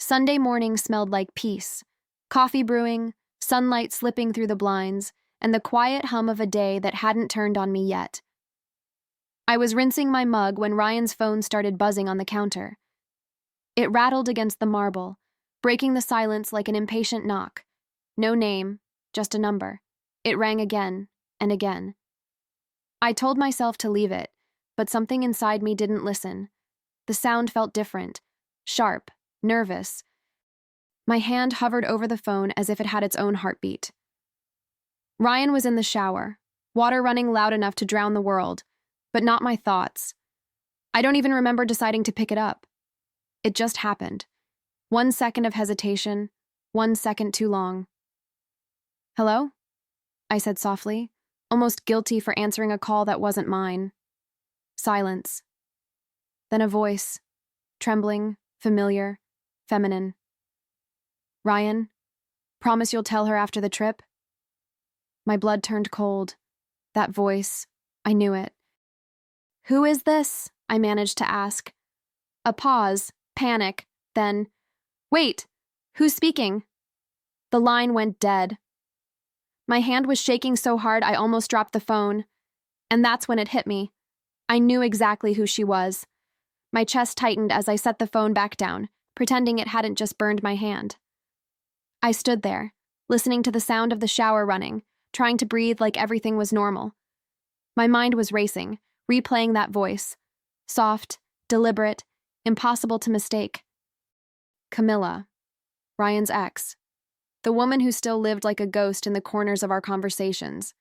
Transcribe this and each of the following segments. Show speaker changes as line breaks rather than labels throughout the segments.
Sunday morning smelled like peace. Coffee brewing, sunlight slipping through the blinds, and the quiet hum of a day that hadn't turned on me yet. I was rinsing my mug when Ryan's phone started buzzing on the counter. It rattled against the marble, breaking the silence like an impatient knock. No name, just a number. It rang again and again. I told myself to leave it, but something inside me didn't listen. The sound felt different, sharp, nervous. My hand hovered over the phone as if it had its own heartbeat. Ryan was in the shower, water running loud enough to drown the world, but not my thoughts. I don't even remember deciding to pick it up. It just happened. 1 second of hesitation, 1 second too long. "Hello?" I said softly, almost guilty for answering a call that wasn't mine. Silence. Then a voice, trembling, familiar, feminine. "Ryan, promise you'll tell her after the trip?" My blood turned cold. That voice, I knew it. "Who is this?" I managed to ask. A pause, panic, then, "Wait, who's speaking?" The line went dead. My hand was shaking so hard I almost dropped the phone. And that's when it hit me. I knew exactly who she was. My chest tightened as I set the phone back down, pretending it hadn't just burned my hand. I stood there, listening to the sound of the shower running, trying to breathe like everything was normal. My mind was racing, replaying that voice. Soft, deliberate, impossible to mistake. Camilla, Ryan's ex. The woman who still lived like a ghost in the corners of our conversations.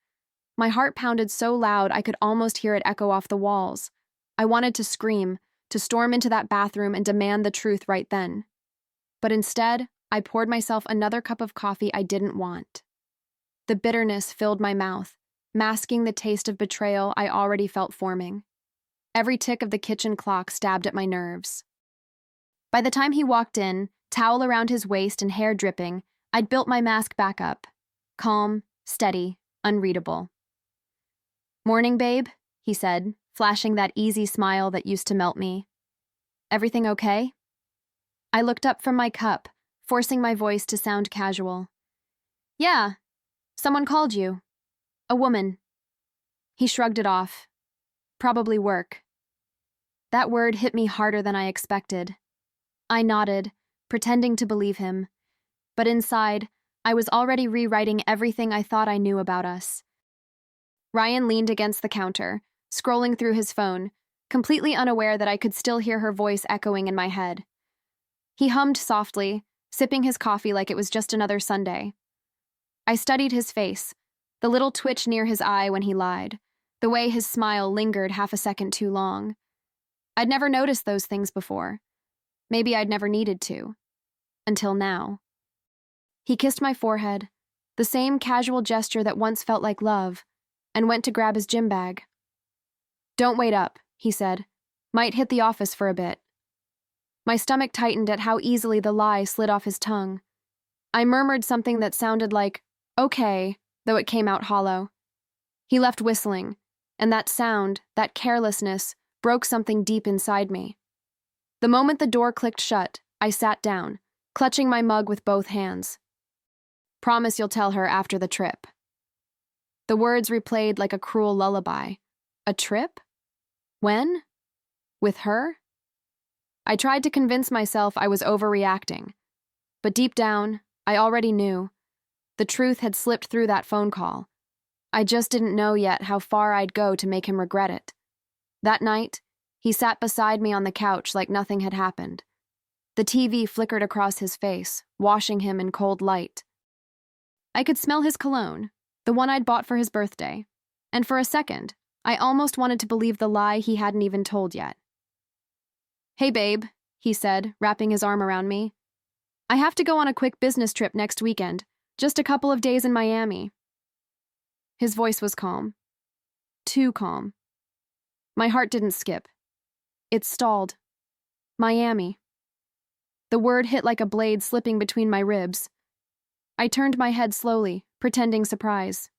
My heart pounded so loud I could almost hear it echo off the walls. I wanted to scream, to storm into that bathroom and demand the truth right then. But instead, I poured myself another cup of coffee I didn't want. The bitterness filled my mouth, masking the taste of betrayal I already felt forming. Every tick of the kitchen clock stabbed at my nerves. By the time he walked in, towel around his waist and hair dripping, I'd built my mask back up. Calm, steady, unreadable. "Morning, babe," he said, flashing that easy smile that used to melt me. "Everything okay?" I looked up from my cup, forcing my voice to sound casual. "Yeah, someone called you. A woman." He shrugged it off. "Probably work." That word hit me harder than I expected. I nodded, pretending to believe him. But inside, I was already rewriting everything I thought I knew about us. Ryan leaned against the counter, scrolling through his phone, completely unaware that I could still hear her voice echoing in my head. He hummed softly, sipping his coffee like it was just another Sunday. I studied his face, the little twitch near his eye when he lied, the way his smile lingered half a second too long. I'd never noticed those things before. Maybe I'd never needed to. Until now. He kissed my forehead, the same casual gesture that once felt like love, and went to grab his gym bag. "Don't wait up," he said. "Might hit the office for a bit." My stomach tightened at how easily the lie slid off his tongue. I murmured something that sounded like, "Okay," though it came out hollow. He left whistling, and that sound, that carelessness, broke something deep inside me. The moment the door clicked shut, I sat down, clutching my mug with both hands. "Promise you'll tell her after the trip." The words replayed like a cruel lullaby. A trip? When? With her? I tried to convince myself I was overreacting. But deep down, I already knew. The truth had slipped through that phone call. I just didn't know yet how far I'd go to make him regret it. That night, he sat beside me on the couch like nothing had happened. The TV flickered across his face, washing him in cold light. I could smell his cologne, the one I'd bought for his birthday, and for a second, I almost wanted to believe the lie he hadn't even told yet. "Hey, babe," he said, wrapping his arm around me. "I have to go on a quick business trip next weekend, just a couple of days in Miami." His voice was calm. Too calm. My heart didn't skip. It stalled. Miami. The word hit like a blade slipping between my ribs. I turned my head slowly, pretending surprise.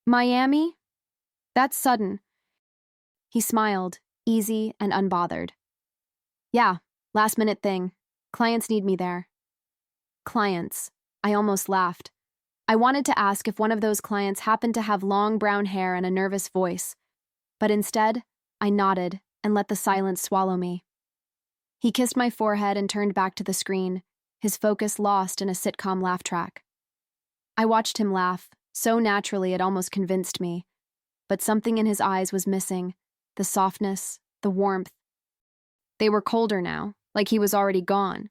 "Miami? That's sudden." He smiled, easy and unbothered. "Yeah, last-minute thing. Clients need me there. Clients. I almost laughed. I wanted to ask if one of those clients happened to have long brown hair and a nervous voice, but instead, I nodded and let the silence swallow me. He kissed my forehead and turned back to the screen, his focus lost in a sitcom laugh track. I watched him laugh, so naturally it almost convinced me, but something in his eyes was missing, the softness, the warmth. They were colder now, like he was already gone.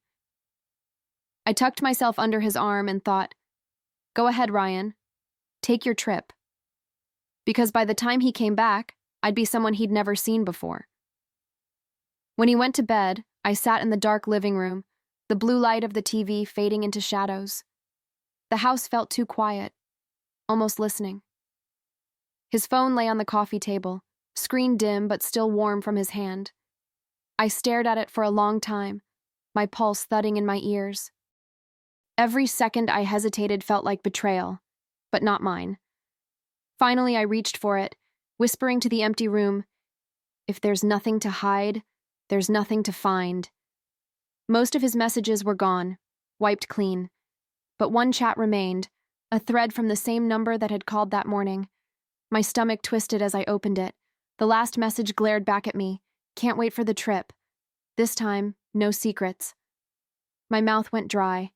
I tucked myself under his arm and thought, "Go ahead, Ryan. Take your trip." Because by the time he came back, I'd be someone he'd never seen before. When he went to bed, I sat in the dark living room, the blue light of the TV fading into shadows. The house felt too quiet, almost listening. His phone lay on the coffee table, screen dim but still warm from his hand. I stared at it for a long time, my pulse thudding in my ears. Every second I hesitated felt like betrayal, but not mine. Finally, I reached for it, whispering to the empty room, "If there's nothing to hide, there's nothing to find." Most of his messages were gone, wiped clean, but one chat remained, a thread from the same number that had called that morning. My stomach twisted as I opened it. The last message glared back at me. "Can't wait for the trip. This time, no secrets." My mouth went dry.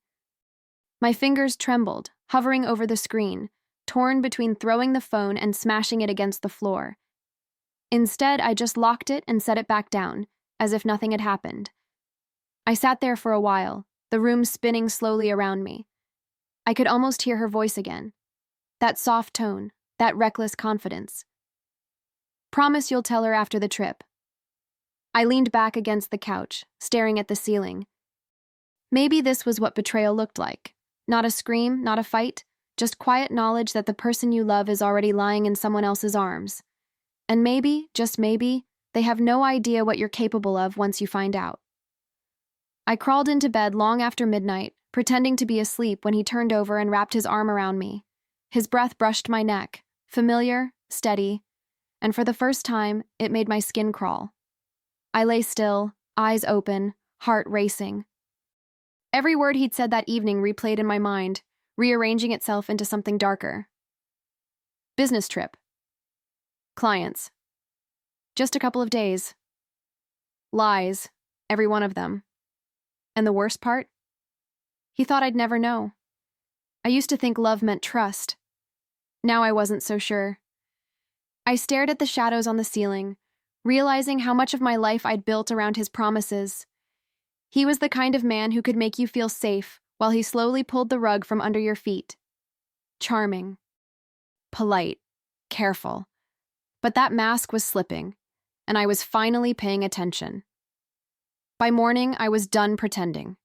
My fingers trembled, hovering over the screen, torn between throwing the phone and smashing it against the floor. Instead, I just locked it and set it back down, as if nothing had happened. I sat there for a while, the room spinning slowly around me. I could almost hear her voice again. That soft tone, that reckless confidence. "Promise you'll tell her after the trip." I leaned back against the couch, staring at the ceiling. Maybe this was what betrayal looked like. Not a scream, not a fight, just quiet knowledge that the person you love is already lying in someone else's arms. And maybe, just maybe, they have no idea what you're capable of once you find out. I crawled into bed long after midnight, pretending to be asleep when he turned over and wrapped his arm around me. His breath brushed my neck, familiar, steady, and for the first time, it made my skin crawl. I lay still, eyes open, heart racing. Every word he'd said that evening replayed in my mind, rearranging itself into something darker. Business trip. Clients. Just a couple of days. Lies, every one of them. And the worst part? He thought I'd never know. I used to think love meant trust. Now I wasn't so sure. I stared at the shadows on the ceiling, realizing how much of my life I'd built around his promises. He was the kind of man who could make you feel safe while he slowly pulled the rug from under your feet. Charming. Polite. Careful. But that mask was slipping, and I was finally paying attention. By morning, I was done pretending.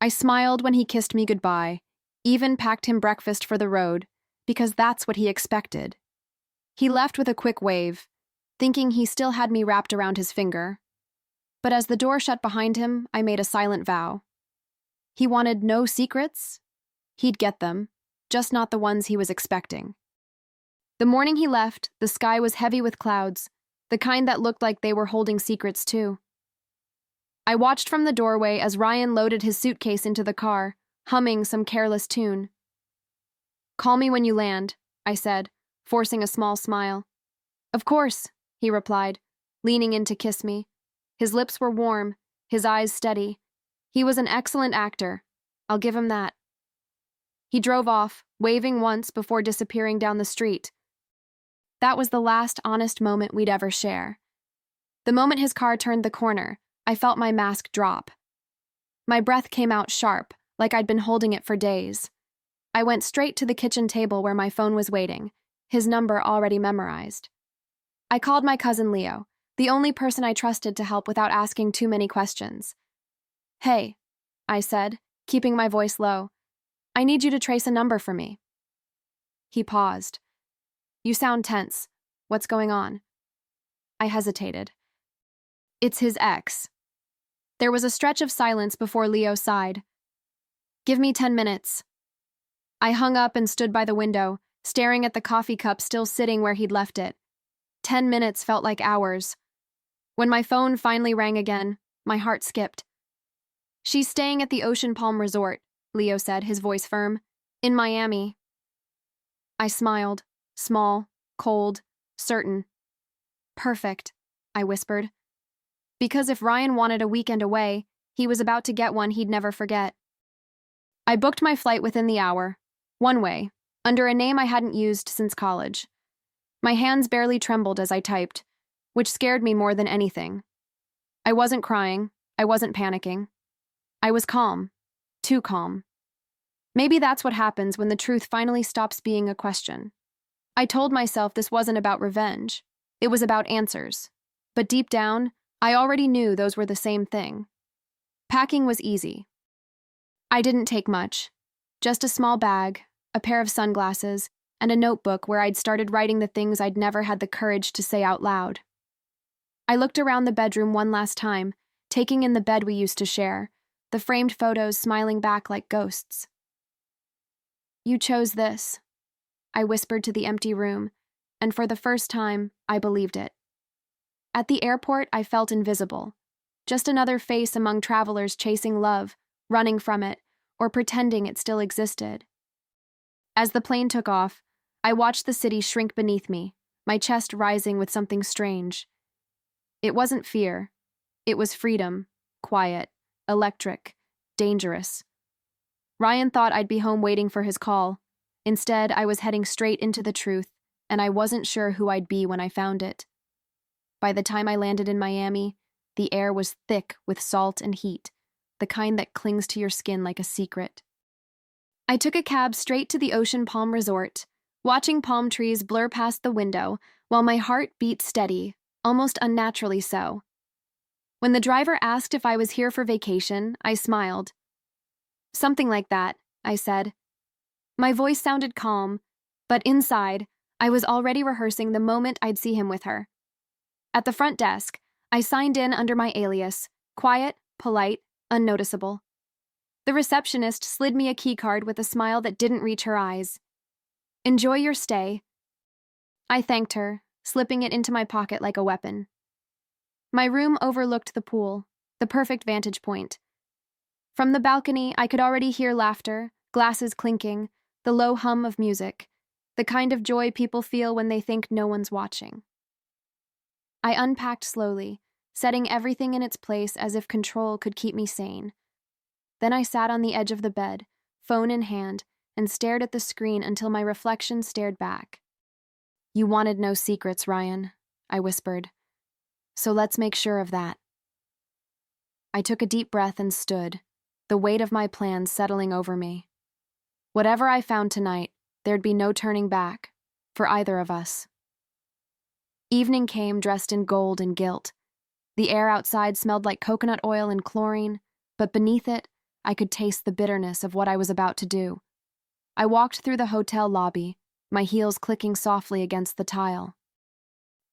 I smiled when he kissed me goodbye, even packed him breakfast for the road, because that's what he expected. He left with a quick wave, thinking he still had me wrapped around his finger. But as the door shut behind him, I made a silent vow. He wanted no secrets. He'd get them, just not the ones he was expecting. The morning he left, the sky was heavy with clouds, the kind that looked like they were holding secrets too. I watched from the doorway as Ryan loaded his suitcase into the car, humming some careless tune. "Call me when you land," I said, forcing a small smile. "Of course," he replied, leaning in to kiss me. His lips were warm, his eyes steady. He was an excellent actor. I'll give him that. He drove off, waving once before disappearing down the street. That was the last honest moment we'd ever share. The moment his car turned the corner, I felt my mask drop. My breath came out sharp, like I'd been holding it for days. I went straight to the kitchen table where my phone was waiting, his number already memorized. I called my cousin Leo, the only person I trusted to help without asking too many questions. "Hey," I said, keeping my voice low. "I need you to trace a number for me." He paused. "You sound tense. What's going on?" I hesitated. "It's his ex." There was a stretch of silence before Leo sighed. "Give me 10 minutes. I hung up and stood by the window, staring at the coffee cup still sitting where he'd left it. 10 minutes felt like hours. When my phone finally rang again, my heart skipped. She's staying at the Ocean Palm Resort, Leo said, his voice firm. In Miami. I smiled. Small, cold, certain. Perfect, I whispered. Because if Ryan wanted a weekend away, he was about to get one he'd never forget. I booked my flight within the hour, one way, under a name I hadn't used since college. My hands barely trembled as I typed, which scared me more than anything. I wasn't crying. I wasn't panicking. I was calm. Too calm. Maybe that's what happens when the truth finally stops being a question. I told myself this wasn't about revenge. It was about answers. But deep down, I already knew those were the same thing. Packing was easy. I didn't take much. Just a small bag, a pair of sunglasses, and a notebook where I'd started writing the things I'd never had the courage to say out loud. I looked around the bedroom one last time, taking in the bed we used to share, the framed photos smiling back like ghosts. You chose this, I whispered to the empty room, and for the first time, I believed it. At the airport, I felt invisible, just another face among travelers chasing love, running from it, or pretending it still existed. As the plane took off, I watched the city shrink beneath me, my chest rising with something strange. It wasn't fear. It was freedom, quiet, electric, dangerous. Ryan thought I'd be home waiting for his call. Instead, I was heading straight into the truth, and I wasn't sure who I'd be when I found it. By the time I landed in Miami, the air was thick with salt and heat, the kind that clings to your skin like a secret. I took a cab straight to the Ocean Palm Resort, watching palm trees blur past the window while my heart beat steady, almost unnaturally so. When the driver asked if I was here for vacation, I smiled. Something like that, I said. My voice sounded calm, but inside, I was already rehearsing the moment I'd see him with her. At the front desk, I signed in under my alias, quiet, polite, unnoticeable. The receptionist slid me a keycard with a smile that didn't reach her eyes. Enjoy your stay. I thanked her, slipping it into my pocket like a weapon. My room overlooked the pool, the perfect vantage point. From the balcony, I could already hear laughter, glasses clinking, the low hum of music, the kind of joy people feel when they think no one's watching. I unpacked slowly, setting everything in its place as if control could keep me sane. Then I sat on the edge of the bed, phone in hand, and stared at the screen until my reflection stared back. You wanted no secrets, Ryan, I whispered. So let's make sure of that. I took a deep breath and stood, the weight of my plans settling over me. Whatever I found tonight, there'd be no turning back, for either of us. Evening came dressed in gold and gilt. The air outside smelled like coconut oil and chlorine, but beneath it, I could taste the bitterness of what I was about to do. I walked through the hotel lobby, my heels clicking softly against the tile.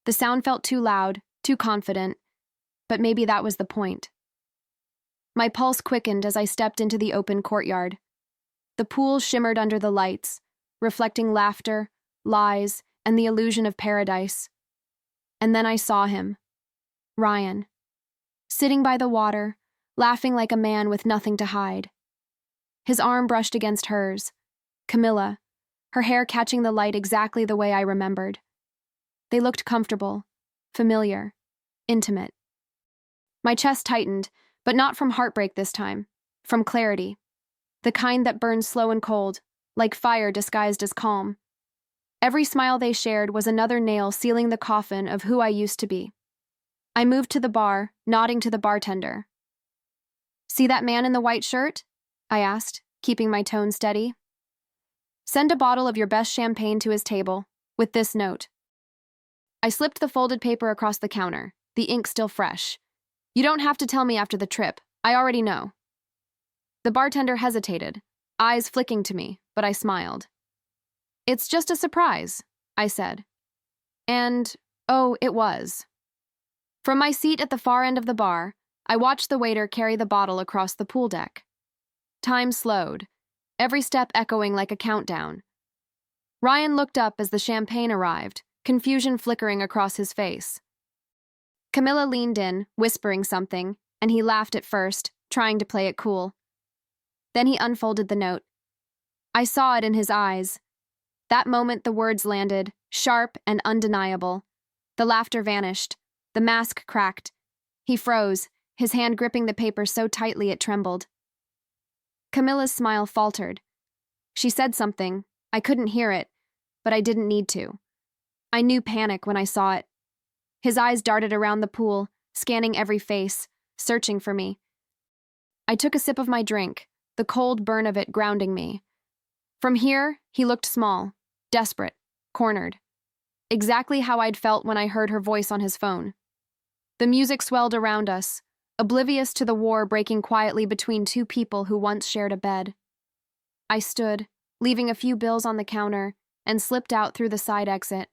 The sound felt too loud, too confident, but maybe that was the point. My pulse quickened as I stepped into the open courtyard. The pool shimmered under the lights, reflecting laughter, lies, and the illusion of paradise. And then I saw him, Ryan, sitting by the water, laughing like a man with nothing to hide. His arm brushed against hers, Camilla, her hair catching the light exactly the way I remembered. They looked comfortable, familiar, intimate. My chest tightened, but not from heartbreak this time, from clarity, the kind that burns slow and cold, like fire disguised as calm. Every smile they shared was another nail sealing the coffin of who I used to be. I moved to the bar, nodding to the bartender. See that man in the white shirt? I asked, keeping my tone steady. Send a bottle of your best champagne to his table, with this note. I slipped the folded paper across the counter, the ink still fresh. You don't have to tell me after the trip. I already know. The bartender hesitated, eyes flicking to me, but I smiled. It's just a surprise, I said. And, oh, it was. From my seat at the far end of the bar, I watched the waiter carry the bottle across the pool deck. Time slowed, every step echoing like a countdown. Ryan looked up as the champagne arrived, confusion flickering across his face. Camilla leaned in, whispering something, and he laughed at first, trying to play it cool. Then he unfolded the note. I saw it in his eyes. That moment the words landed, sharp and undeniable. The laughter vanished. The mask cracked. He froze, his hand gripping the paper so tightly it trembled. Camilla's smile faltered. She said something. I couldn't hear it, but I didn't need to. I knew panic when I saw it. His eyes darted around the pool, scanning every face, searching for me. I took a sip of my drink, the cold burn of it grounding me. From here, he looked small, desperate, cornered. Exactly how I'd felt when I heard her voice on his phone. The music swelled around us, oblivious to the war breaking quietly between two people who once shared a bed. I stood, leaving a few bills on the counter, and slipped out through the side exit.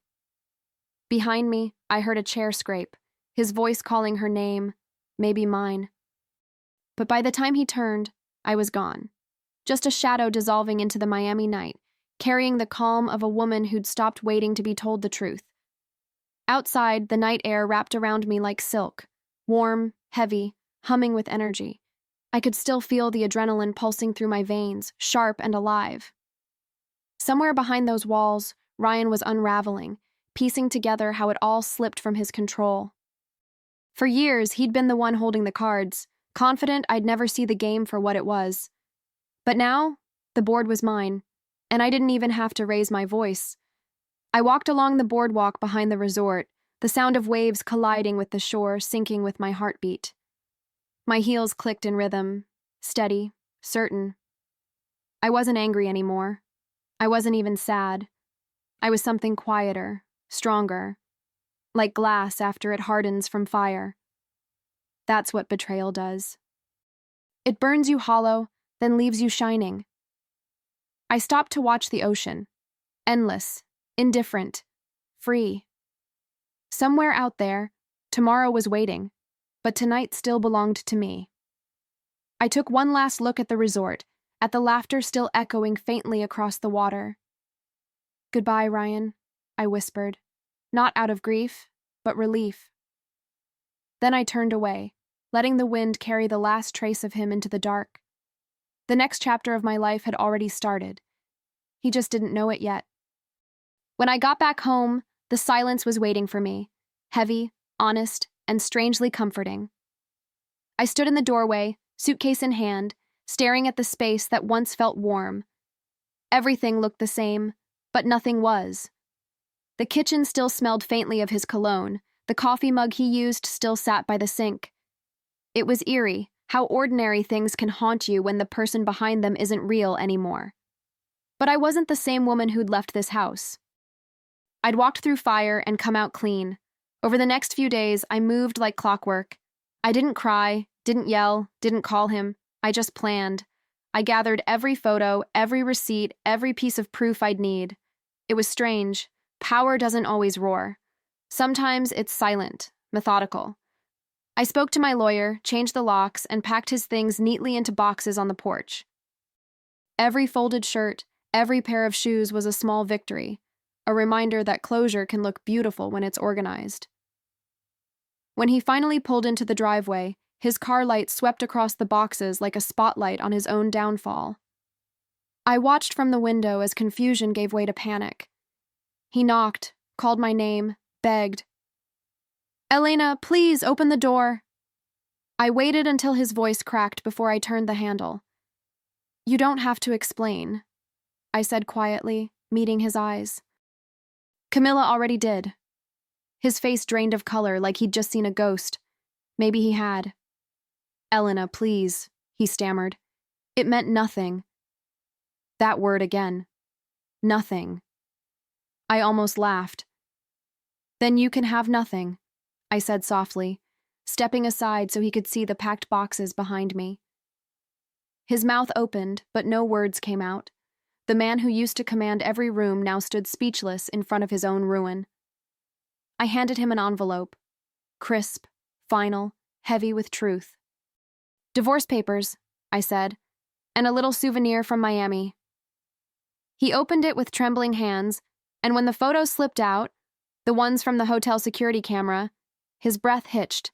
Behind me, I heard a chair scrape, his voice calling her name, maybe mine. But by the time he turned, I was gone. Just a shadow dissolving into the Miami night, carrying the calm of a woman who'd stopped waiting to be told the truth. Outside, the night air wrapped around me like silk, warm, heavy, humming with energy. I could still feel the adrenaline pulsing through my veins, sharp and alive. Somewhere behind those walls, Ryan was unraveling, piecing together how it all slipped from his control. For years, he'd been the one holding the cards, confident I'd never see the game for what it was. But now, the board was mine, and I didn't even have to raise my voice. I walked along the boardwalk behind the resort, the sound of waves colliding with the shore syncing with my heartbeat. My heels clicked in rhythm, steady, certain. I wasn't angry anymore. I wasn't even sad. I was something quieter, stronger, like glass after it hardens from fire. That's what betrayal does. It burns you hollow, then leaves you shining. I stopped to watch the ocean, endless, indifferent, free. Somewhere out there, tomorrow was waiting, but tonight still belonged to me. I took one last look at the resort, at the laughter still echoing faintly across the water. Goodbye, Ryan, I whispered, not out of grief, but relief. Then I turned away, letting the wind carry the last trace of him into the dark. The next chapter of my life had already started. He just didn't know it yet. When I got back home, the silence was waiting for me, heavy, honest, and strangely comforting. I stood in the doorway, suitcase in hand, staring at the space that once felt warm. Everything looked the same, but nothing was. The kitchen still smelled faintly of his cologne. The coffee mug he used still sat by the sink. It was eerie, how ordinary things can haunt you when the person behind them isn't real anymore. But I wasn't the same woman who'd left this house. I'd walked through fire and come out clean. Over the next few days, I moved like clockwork. I didn't cry, didn't yell, didn't call him. I just planned. I gathered every photo, every receipt, every piece of proof I'd need. It was strange. Power doesn't always roar. Sometimes it's silent, methodical. I spoke to my lawyer, changed the locks, and packed his things neatly into boxes on the porch. Every folded shirt, every pair of shoes was a small victory, a reminder that closure can look beautiful when it's organized. When he finally pulled into the driveway, his car light swept across the boxes like a spotlight on his own downfall. I watched from the window as confusion gave way to panic. He knocked, called my name, begged. "Elena, please open the door." I waited until his voice cracked before I turned the handle. "You don't have to explain," I said quietly, meeting his eyes. Camilla already did. His face drained of color like he'd just seen a ghost. Maybe he had. "Elena, please," he stammered. It meant nothing. That word again. Nothing. I almost laughed. "Then you can have nothing," I said softly, stepping aside so he could see the packed boxes behind me. His mouth opened, but no words came out. The man who used to command every room now stood speechless in front of his own ruin. I handed him an envelope. Crisp, final, heavy with truth. "Divorce papers," I said, "and a little souvenir from Miami." He opened it with trembling hands, and when the photos slipped out, the ones from the hotel security camera, his breath hitched.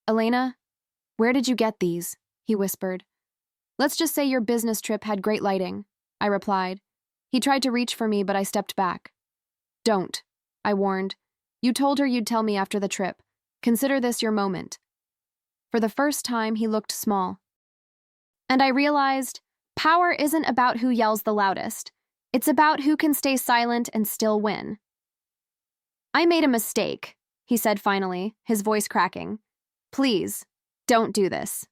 "Elena, where did you get these?" he whispered. Let's just say your business trip had great lighting, I replied. He tried to reach for me, but I stepped back. Don't, I warned. You told her you'd tell me after the trip. Consider this your moment. For the first time, he looked small. And I realized, power isn't about who yells the loudest. It's about who can stay silent and still win. I made a mistake, he said finally, his voice cracking. Please, don't do this.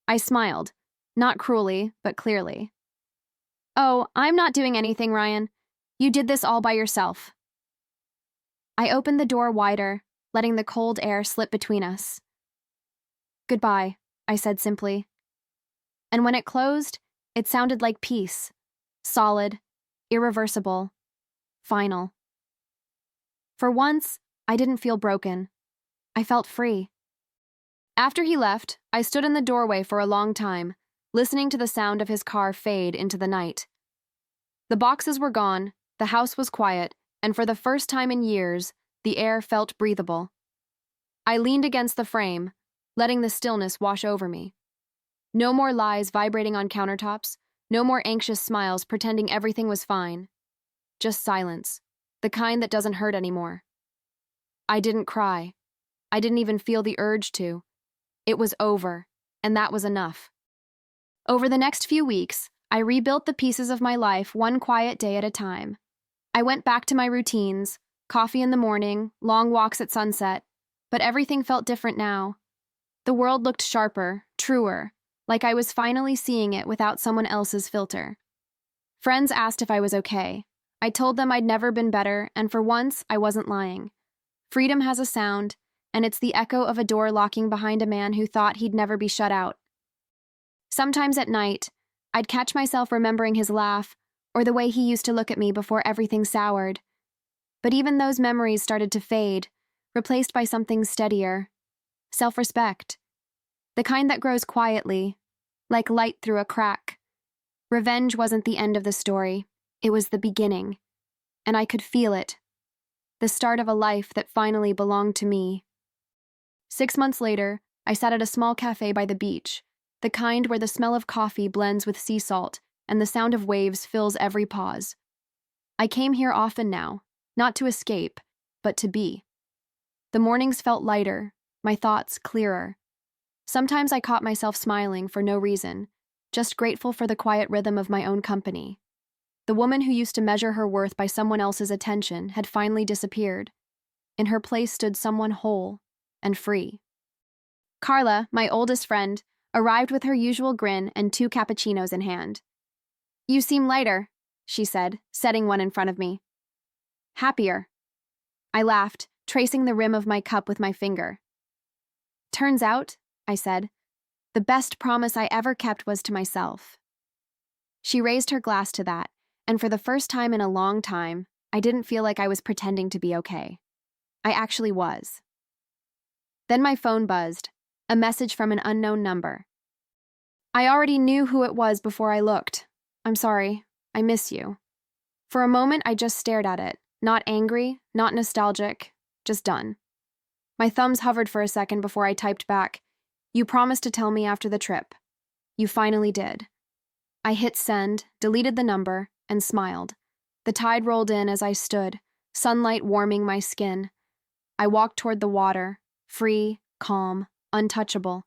I smiled, not cruelly, but clearly. Oh, I'm not doing anything, Ryan. You did this all by yourself. I opened the door wider, letting the cold air slip between us. Goodbye, I said simply. And when it closed, it sounded like peace. Solid, irreversible, final. For once, I didn't feel broken. I felt free. After he left, I stood in the doorway for a long time, listening to the sound of his car fade into the night. The boxes were gone, the house was quiet, and for the first time in years, the air felt breathable. I leaned against the frame, letting the stillness wash over me. No more lies vibrating on countertops, no more anxious smiles pretending everything was fine. Just silence, the kind that doesn't hurt anymore. I didn't cry. I didn't even feel the urge to. It was over, and that was enough. Over the next few weeks, I rebuilt the pieces of my life one quiet day at a time. I went back to my routines, coffee in the morning, long walks at sunset, but everything felt different now. The world looked sharper, truer, like I was finally seeing it without someone else's filter. Friends asked if I was okay. I told them I'd never been better, and for once, I wasn't lying. Freedom has a sound, and it's the echo of a door locking behind a man who thought he'd never be shut out. Sometimes at night, I'd catch myself remembering his laugh or the way he used to look at me before everything soured. But even those memories started to fade, replaced by something steadier. Self-respect. The kind that grows quietly, like light through a crack. Revenge wasn't the end of the story, it was the beginning. And I could feel it. The start of a life that finally belonged to me. 6 months later, I sat at a small cafe by the beach, the kind where the smell of coffee blends with sea salt and the sound of waves fills every pause. I came here often now, not to escape, but to be. The mornings felt lighter, my thoughts clearer. Sometimes I caught myself smiling for no reason, just grateful for the quiet rhythm of my own company. The woman who used to measure her worth by someone else's attention had finally disappeared. In her place stood someone whole and free. Carla, my oldest friend, arrived with her usual grin and 2 cappuccinos in hand. You seem lighter, she said, setting one in front of me. Happier. I laughed, tracing the rim of my cup with my finger. Turns out, I said, the best promise I ever kept was to myself. She raised her glass to that, and for the first time in a long time, I didn't feel like I was pretending to be okay. I actually was. Then my phone buzzed, a message from an unknown number. I already knew who it was before I looked. I'm sorry, I miss you. For a moment, I just stared at it, not angry, not nostalgic, just done. My thumbs hovered for a second before I typed back, You promised to tell me after the trip. You finally did. I hit send, deleted the number, and smiled. The tide rolled in as I stood, sunlight warming my skin. I walked toward the water, free, calm, untouchable.